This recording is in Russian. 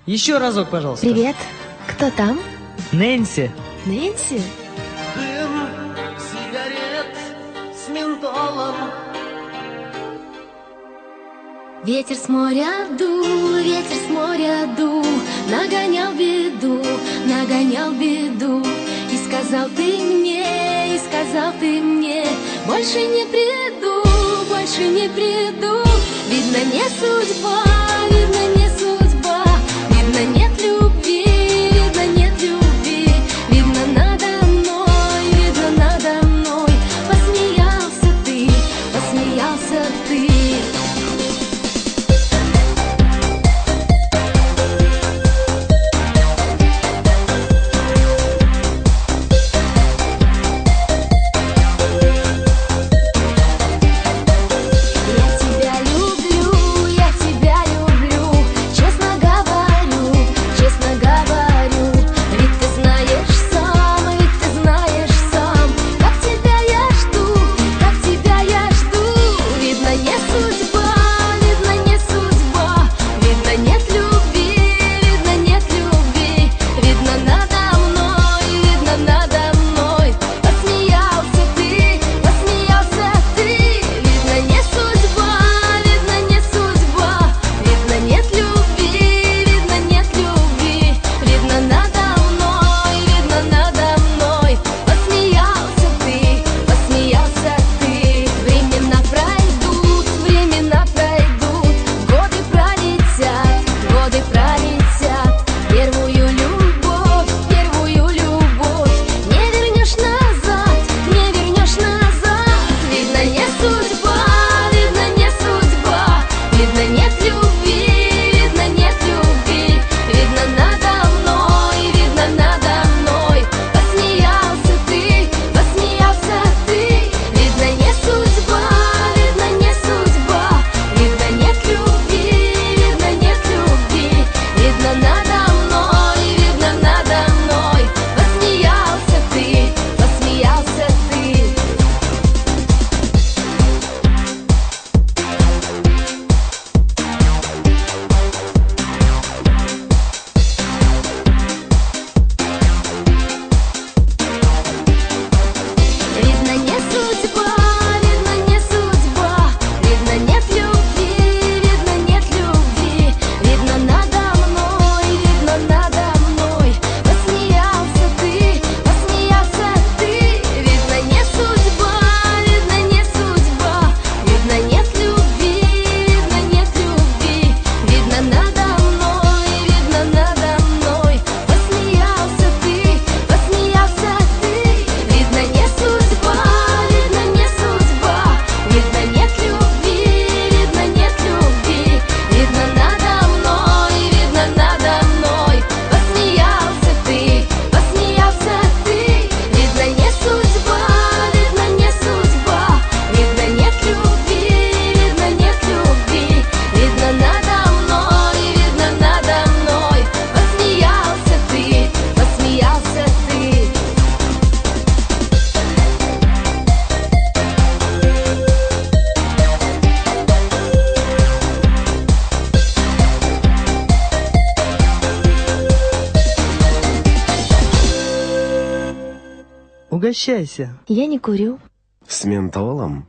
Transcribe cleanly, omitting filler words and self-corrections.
Еще разок, пожалуйста. Привет. Кто там? Нэнси. Нэнси? Дым сигарет с ментолом. Ветер с моря дул, нагонял беду, и сказал ты мне, больше не приду, видно не судьба, видно нет любви, видно надо мной, посмеялся ты. Я тебя люблю, честно говорю, ведь ты знаешь сам, как тебя я жду, видно не судьба, видно нет любви, видно надо мной, посмеялся ты, видно не судьба, видно нет любви, видно надо мной, посмеялся ты. Времена пройдут, годы пролетят, первую любовь не вернешь назад, видно не судьба, видно нет любви, видно надо мной, посмеялся ты, видно не судьба, видно нет любви, видно надо мной, посмеялся ты. Видно не судьба, видно нет любви, видно надо мной, посмеялся ты. Видно не судьба, видно нет любви, видно надо мной, посмеялся ты. Видно не судьба, видно нет любви, видно надо мной, посмеялся ты. Видно не судьба, видно нет любви, видно надо мной, посмеялся ты. Угощайся. Я не курю. С ментолом.